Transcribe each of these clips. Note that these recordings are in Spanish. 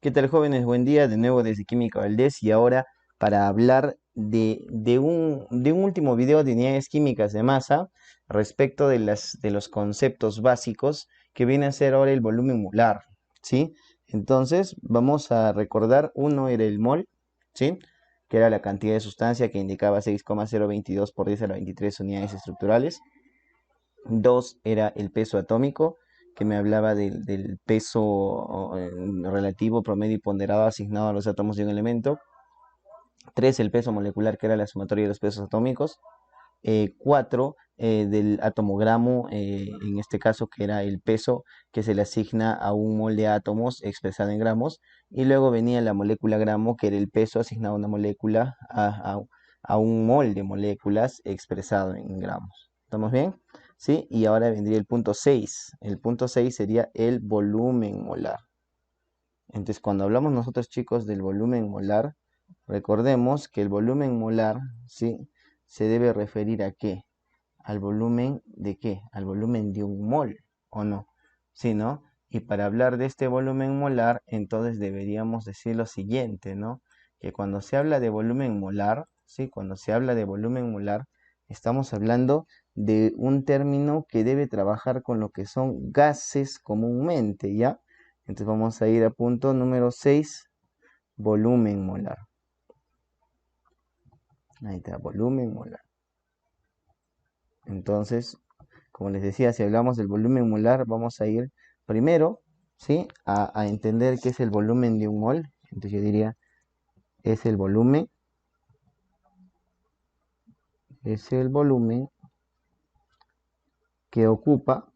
¿Qué tal, jóvenes? Buen día, de nuevo desde Química Valdés y ahora para hablar de un último video de unidades químicas de masa respecto de los conceptos básicos que viene a ser ahora el volumen molar, ¿sí? Entonces vamos a recordar, uno era el mol, ¿sí? Que era la cantidad de sustancia que indicaba 6,022 por 10 a la 23 unidades estructurales. Dos era el peso atómico, que me hablaba del peso relativo, promedio y ponderado asignado a los átomos de un elemento. Tres, el peso molecular, que era la sumatoria de los pesos atómicos. Cuatro, del atomogramo, en este caso, que era el peso que se le asigna a un mol de átomos expresado en gramos. Y luego venía la molécula gramo, que era el peso asignado a una molécula, a un mol de moléculas expresado en gramos. ¿Estamos bien? ¿Sí? Y ahora vendría el punto 6. El punto 6 sería el volumen molar. Entonces, cuando hablamos nosotros, chicos, del volumen molar, recordemos que el volumen molar, ¿sí?, se debe referir ¿a qué? ¿Al volumen de qué? Al volumen de un mol, ¿o no? ¿Sí, no? Y para hablar de este volumen molar, entonces deberíamos decir lo siguiente, ¿no? Que cuando se habla de volumen molar, ¿sí? Cuando se habla de volumen molar, estamos hablando de un término que debe trabajar con lo que son gases comúnmente, ¿ya? Entonces vamos a ir a punto número 6, volumen molar. Ahí está, volumen molar. Entonces, como les decía, si hablamos del volumen molar, vamos a ir primero, ¿sí?, a entender qué es el volumen de un mol. Entonces yo diría, es el volumen que ocupa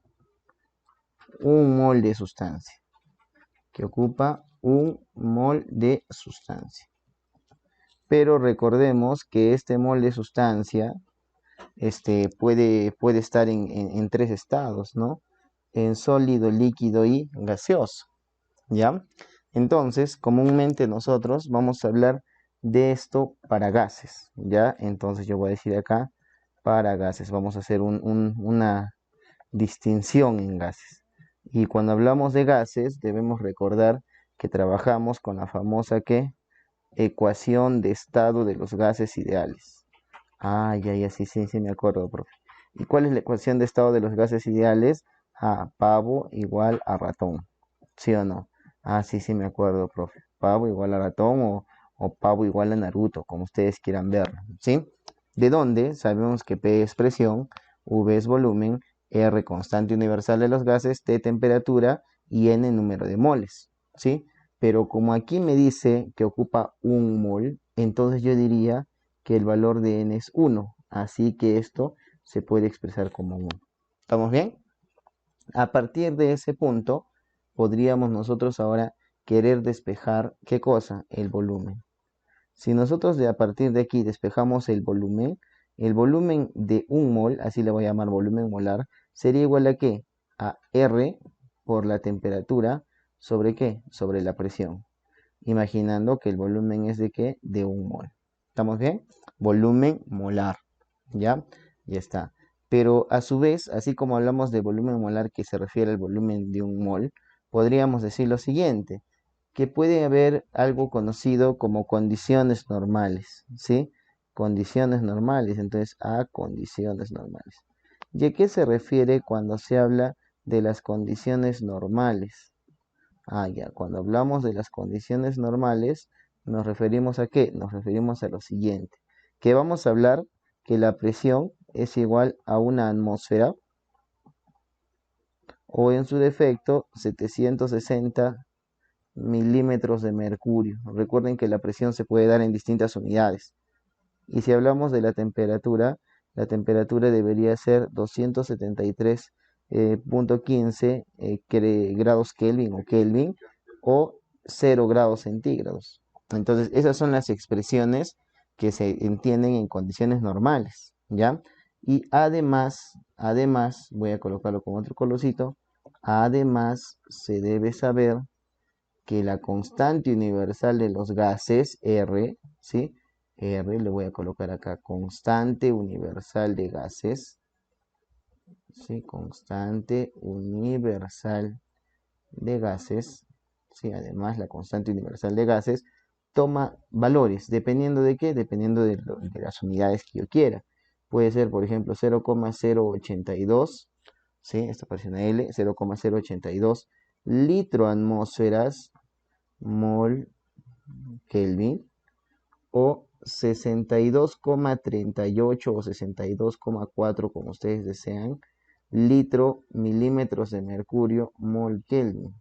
un mol de sustancia. Que ocupa un mol de sustancia. Pero recordemos que este mol de sustancia puede estar en tres estados, ¿no? En sólido, líquido y gaseoso, ¿ya? Entonces, comúnmente nosotros vamos a hablar de esto para gases, ¿ya? Entonces yo voy a decir acá, para gases, vamos a hacer una distinción en gases. Y cuando hablamos de gases, debemos recordar que trabajamos con la famosa, ¿qué?, ecuación de estado de los gases ideales. Ah, ya, sí, me acuerdo, profe. ¿Y cuál es la ecuación de estado de los gases ideales? Ah, pavo igual a ratón. ¿Sí o no? Ah, sí, me acuerdo, profe. Pavo igual a ratón o pavo igual a Naruto, como ustedes quieran verlo. ¿Sí? ¿De dónde? Sabemos que P es presión, V es volumen, R constante universal de los gases, T temperatura y N número de moles. ¿Sí? Pero como aquí me dice que ocupa un mol, entonces yo diría que el valor de n es 1, así que esto se puede expresar como 1. ¿Estamos bien? A partir de ese punto, podríamos nosotros ahora querer despejar, ¿qué cosa? El volumen. Si nosotros a partir de aquí despejamos el volumen de un mol, así le voy a llamar volumen molar, sería igual a ¿qué? A R por la temperatura, ¿sobre qué? Sobre la presión. Imaginando que el volumen es de ¿qué? De un mol. ¿Estamos bien? Volumen molar, ¿ya? Ya está. Pero a su vez, así como hablamos de volumen molar que se refiere al volumen de un mol, podríamos decir lo siguiente, que puede haber algo conocido como condiciones normales, ¿sí? Condiciones normales, entonces a condiciones normales. ¿Y a qué se refiere cuando se habla de las condiciones normales? Ah, ya, cuando hablamos de las condiciones normales, ¿nos referimos a qué? Nos referimos a lo siguiente, que vamos a hablar que la presión es igual a una atmósfera o en su defecto 760 milímetros de mercurio. Recuerden que la presión se puede dar en distintas unidades. Y si hablamos de la temperatura debería ser 273.15 grados Kelvin o 0 grados centígrados. Entonces, esas son las expresiones que se entienden en condiciones normales, ¿ya? Y además, voy a colocarlo con otro colorcito, además se debe saber que la constante universal de los gases, R, ¿sí? R, le voy a colocar acá, constante universal de gases, ¿sí? Constante universal de gases, ¿sí? Además, la constante universal de gases toma valores, dependiendo de qué, dependiendo de las unidades que yo quiera. Puede ser, por ejemplo, 0,082, ¿sí? Esta aparece una L, 0,082 litro atmósferas mol Kelvin, o 62,38 o 62,4, como ustedes desean, litro milímetros de mercurio mol Kelvin.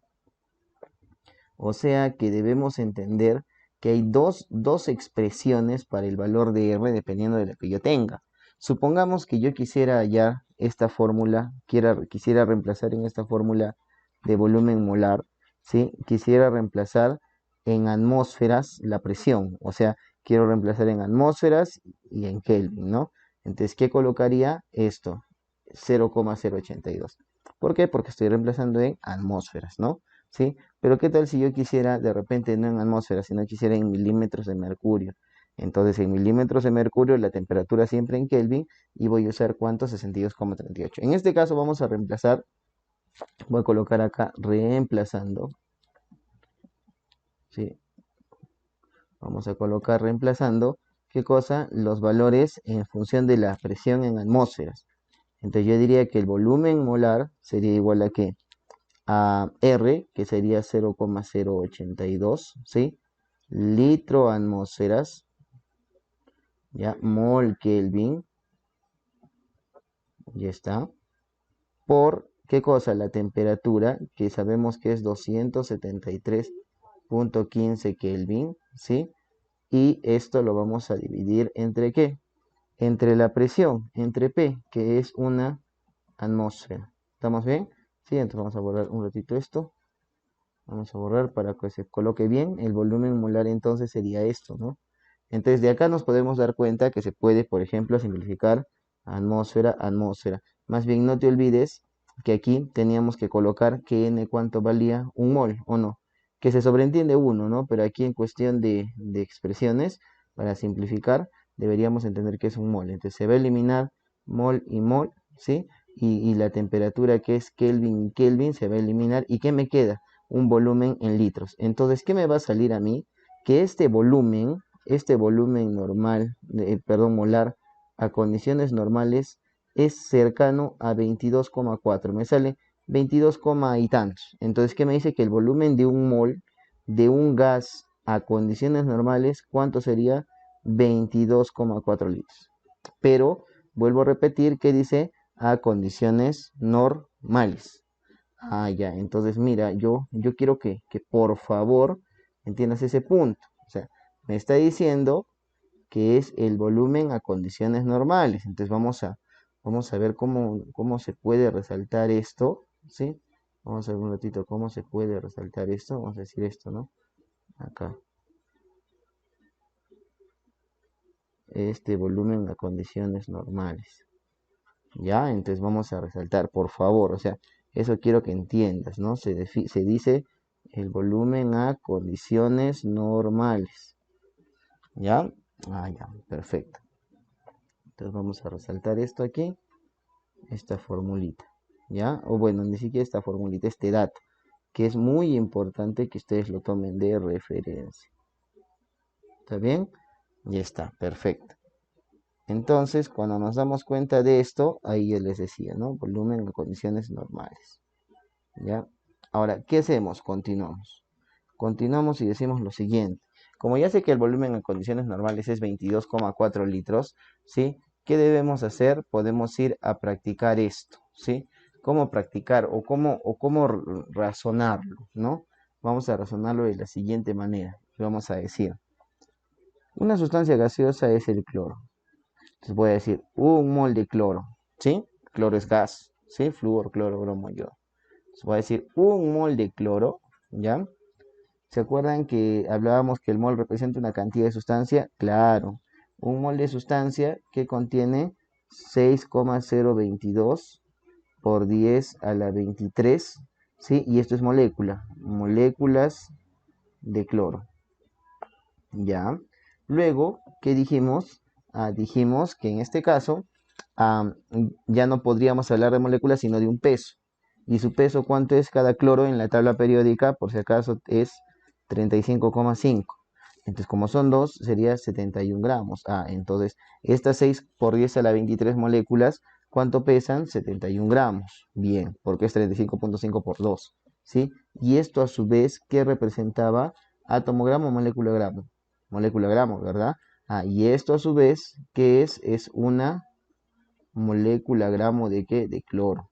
O sea que debemos entender que hay dos expresiones para el valor de R dependiendo de lo que yo tenga. Supongamos que yo quisiera hallar esta fórmula, quisiera reemplazar en esta fórmula de volumen molar, ¿sí? Quisiera reemplazar en atmósferas la presión, o sea, quiero reemplazar en atmósferas y en Kelvin, ¿no? Entonces, ¿qué colocaría? Esto, 0,082. ¿Por qué? Porque estoy reemplazando en atmósferas, ¿no? ¿Sí? Pero ¿qué tal si yo quisiera, de repente, no en atmósfera, sino quisiera en milímetros de mercurio? Entonces, en milímetros de mercurio, la temperatura siempre en Kelvin, y voy a usar ¿cuánto? 62,38. En este caso vamos a reemplazar, voy a colocar acá reemplazando, ¿sí? Vamos a colocar reemplazando, ¿qué cosa? Los valores en función de la presión en atmósferas. Entonces yo diría que el volumen molar sería igual a ¿qué? A R, que sería 0,082, ¿sí? Litro atmósferas, ya, mol Kelvin, ya está, por, ¿qué cosa? La temperatura, que sabemos que es 273,15 Kelvin, ¿sí? Y esto lo vamos a dividir entre ¿qué? Entre la presión, entre P, que es una atmósfera. ¿Estamos bien? Sí, entonces vamos a borrar un ratito esto. Vamos a borrar para que se coloque bien. El volumen molar entonces sería esto, ¿no? Entonces de acá nos podemos dar cuenta que se puede, por ejemplo, simplificar atmósfera, atmósfera. Más bien no te olvides que aquí teníamos que colocar que n cuánto valía un mol, ¿o no? Que se sobreentiende uno, ¿no? Pero aquí en cuestión de expresiones, para simplificar, deberíamos entender que es un mol. Entonces se va a eliminar mol y mol, ¿sí? Y la temperatura que es Kelvin y Kelvin se va a eliminar. ¿Y qué me queda? Un volumen en litros. Entonces, ¿qué me va a salir a mí? Que este volumen normal, perdón, molar, a condiciones normales, es cercano a 22,4. Me sale 22, y tantos. Entonces, ¿qué me dice? Que el volumen de un mol de un gas a condiciones normales, ¿cuánto sería? 22,4 litros. Pero, vuelvo a repetir que dice a condiciones normales. Ah, ya, entonces mira, yo quiero que por favor entiendas ese punto. O sea, me está diciendo que es el volumen a condiciones normales. Entonces vamos a ver cómo se puede resaltar esto, ¿sí? Vamos a ver un ratito cómo se puede resaltar esto. Vamos a decir esto, ¿no? Acá. Este volumen a condiciones normales. ¿Ya? Entonces vamos a resaltar, por favor. O sea, eso quiero que entiendas, ¿no? Se dice el volumen a condiciones normales. ¿Ya? Ah, ya, perfecto. Entonces vamos a resaltar esto aquí, esta formulita, ¿ya? O bueno, ni siquiera esta formulita, este dato, que es muy importante que ustedes lo tomen de referencia. ¿Está bien? Ya está, perfecto. Entonces, cuando nos damos cuenta de esto, ahí yo les decía, ¿no? Volumen en condiciones normales, ¿ya? Ahora, ¿qué hacemos? Continuamos. Continuamos y decimos lo siguiente. Como ya sé que el volumen en condiciones normales es 22,4 litros, ¿sí? ¿Qué debemos hacer? Podemos ir a practicar esto, ¿sí? ¿Cómo practicar o cómo razonarlo, ¿no? Vamos a razonarlo de la siguiente manera. Vamos a decir, una sustancia gaseosa es el cloro. Entonces voy a decir, un mol de cloro, ¿sí? Cloro es gas, ¿sí? Flúor, cloro, bromo, yodo. Entonces voy a decir, un mol de cloro, ¿ya? ¿Se acuerdan que hablábamos que el mol representa una cantidad de sustancia? Claro, un mol de sustancia que contiene 6,022 por 10 a la 23, ¿sí? Y esto es molécula, moléculas de cloro, ¿ya? Luego, ¿qué dijimos? Dijimos que en este caso ya no podríamos hablar de moléculas, sino de un peso. ¿Y su peso cuánto es cada cloro en la tabla periódica? Por si acaso es 35,5. Entonces, como son 2, sería 71 gramos. Entonces, estas 6 por 10 a la 23 moléculas, ¿cuánto pesan? 71 gramos. Bien, porque es 35,5 por 2. ¿Sí? Y esto a su vez, ¿qué representaba? Átomo gramo o molécula gramo. Molécula gramo, ¿verdad? Y esto a su vez, ¿qué es? Es una molécula gramo de ¿qué? De cloro.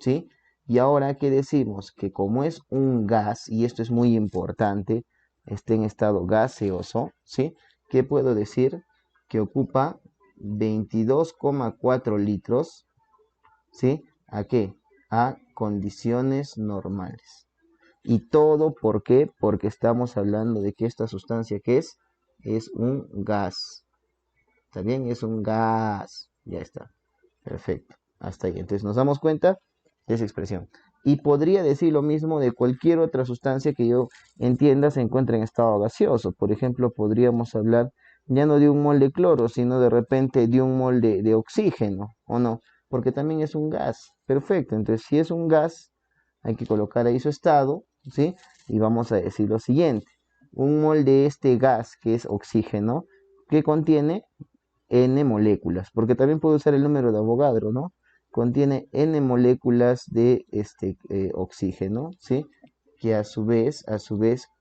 ¿Sí? Y ahora, ¿qué decimos? Que como es un gas, y esto es muy importante, está en estado gaseoso, ¿sí? ¿Qué puedo decir? Que ocupa 22,4 litros, ¿sí? ¿A qué? A condiciones normales. ¿Y todo por qué? Porque estamos hablando de que esta sustancia, ¿qué es? Es un gas. ¿Está bien? Es un gas. Ya está. Perfecto. Hasta ahí. Entonces nos damos cuenta de esa expresión. Y podría decir lo mismo de cualquier otra sustancia que yo entienda se encuentra en estado gaseoso. Por ejemplo, podríamos hablar ya no de un mol de cloro, sino de repente de un mol de oxígeno, ¿o no? Porque también es un gas. Perfecto. Entonces, si es un gas, hay que colocar ahí su estado, ¿sí? Y vamos a decir lo siguiente. Un mol de este gas, que es oxígeno, que contiene N moléculas, porque también puedo usar el número de Avogadro, ¿no? Contiene N moléculas de oxígeno, ¿sí? Que a su vez,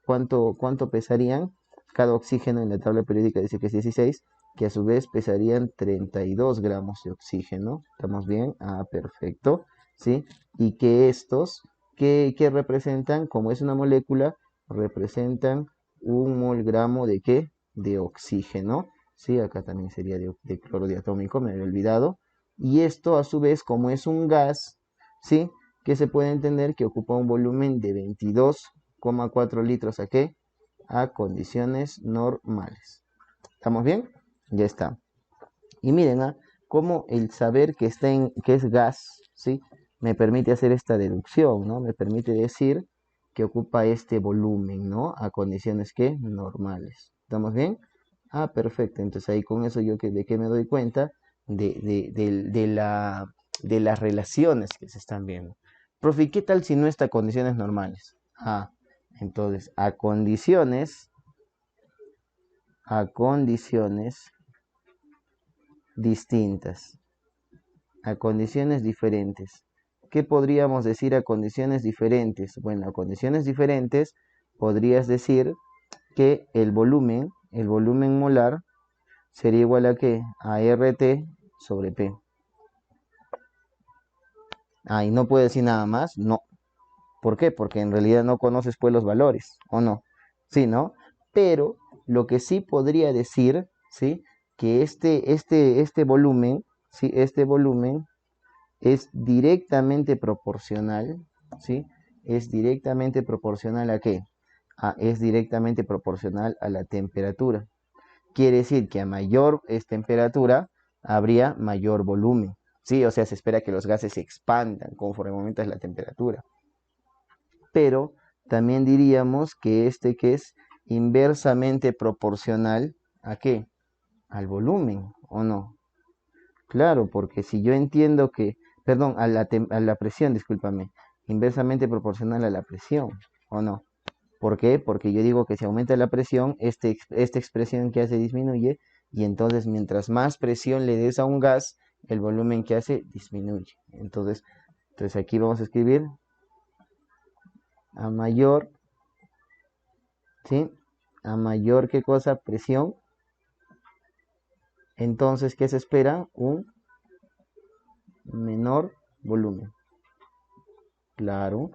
¿cuánto pesarían? Cada oxígeno en la tabla periódica dice que es 16, que a su vez pesarían 32 gramos de oxígeno. ¿Estamos bien? Perfecto, ¿sí? Y que estos, ¿qué representan? Como es una molécula, representan un mol gramo de ¿qué? De oxígeno. Sí, acá también sería de cloro diatómico, me había olvidado. Y esto a su vez, como es un gas, ¿sí? Que se puede entender que ocupa un volumen de 22,4 litros, ¿a qué? A condiciones normales. ¿Estamos bien? Ya está. Y miren, cómo el saber que es gas, ¿sí? Me permite hacer esta deducción, ¿no? Me permite decir que ocupa este volumen, ¿no? A condiciones que normales. ¿Estamos bien? Perfecto. Entonces ahí con eso ¿de qué me doy cuenta? De las relaciones que se están viendo. Profe, ¿qué tal si no está a condiciones normales? Entonces a condiciones distintas, a condiciones diferentes. ¿Qué podríamos decir a condiciones diferentes? Bueno, a condiciones diferentes podrías decir que el volumen molar sería igual a ¿qué? A RT sobre P. Y no puedo decir nada más, no. ¿Por qué? Porque en realidad no conoces pues los valores, ¿o no? Sí, ¿no? Pero lo que sí podría decir, ¿sí? Que este volumen, ¿sí? Este volumen es directamente proporcional, ¿sí? Es directamente proporcional ¿a qué? Es directamente proporcional a la temperatura. Quiere decir que a mayor temperatura habría mayor volumen, ¿sí? O sea, se espera que los gases se expandan conforme aumenta la temperatura. Pero también diríamos que que es inversamente proporcional ¿a qué? Al volumen, ¿o no? Claro, porque si yo entiendo perdón, a la presión, discúlpame, inversamente proporcional a la presión, ¿o no? ¿Por qué? Porque yo digo que si aumenta la presión, esta expresión que hace disminuye, y entonces mientras más presión le des a un gas, el volumen que hace disminuye. Entonces aquí vamos a escribir a mayor, ¿sí? A mayor, ¿qué cosa? Presión. Entonces, ¿qué se espera? Un menor volumen. Claro,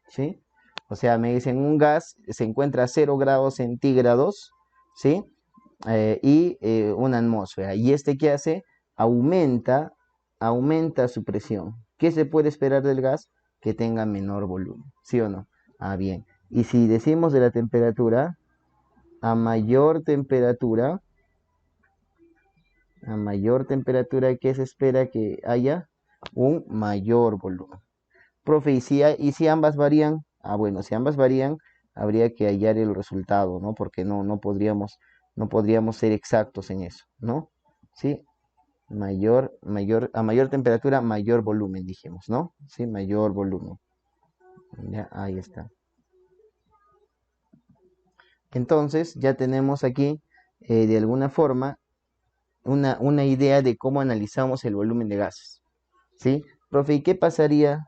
¿sí? O sea, me dicen un gas se encuentra a 0 grados centígrados, ¿sí? Y una atmósfera. ¿Y qué hace? Aumenta, aumenta su presión. ¿Qué se puede esperar del gas? Que tenga menor volumen, ¿sí o no? Bien. Y si decimos de la temperatura, a mayor temperatura, ¿qué se espera que haya? Un mayor volumen. Profe, ¿y si ambas varían? Bueno, si ambas varían, habría que hallar el resultado, ¿no? Porque no podríamos ser exactos en eso, ¿no? ¿Sí? A mayor temperatura, mayor volumen, dijimos, ¿no? Sí, mayor volumen. Ya, ahí está. Entonces, ya tenemos aquí, de alguna forma, una idea de cómo analizamos el volumen de gases. ¿Sí? Profe, ¿y qué pasaría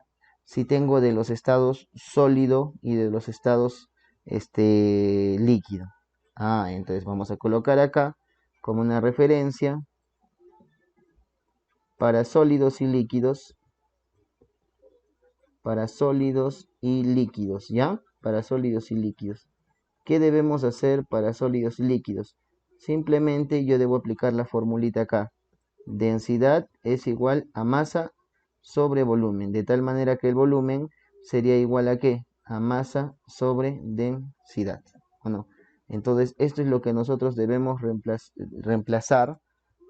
si tengo de los estados sólido y de los estados líquido? Entonces vamos a colocar acá como una referencia para sólidos y líquidos, ¿ya? Para sólidos y líquidos. ¿Qué debemos hacer para sólidos y líquidos? Simplemente yo debo aplicar la formulita acá. Densidad es igual a masa sobre volumen, de tal manera que el volumen sería igual a ¿qué? A masa sobre densidad, ¿o no? Entonces, esto es lo que nosotros debemos reemplazar.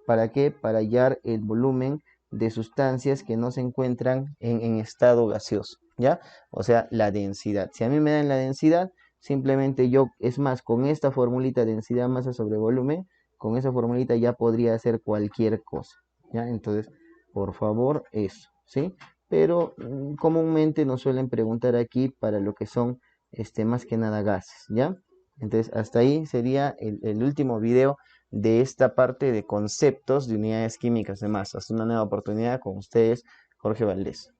¿Para qué? Para hallar el volumen de sustancias que no se encuentran en estado gaseoso, ¿ya? O sea, la densidad. Si a mí me dan la densidad, simplemente yo, es más, con esta formulita densidad masa sobre volumen, con esa formulita ya podría hacer cualquier cosa, ¿ya? Entonces, por favor, eso, ¿sí? Pero comúnmente nos suelen preguntar aquí para lo que son, más que nada gases, ¿ya? Entonces, hasta ahí sería el último video de esta parte de conceptos de unidades químicas de masa. Hasta una nueva oportunidad con ustedes, Jorge Valdés.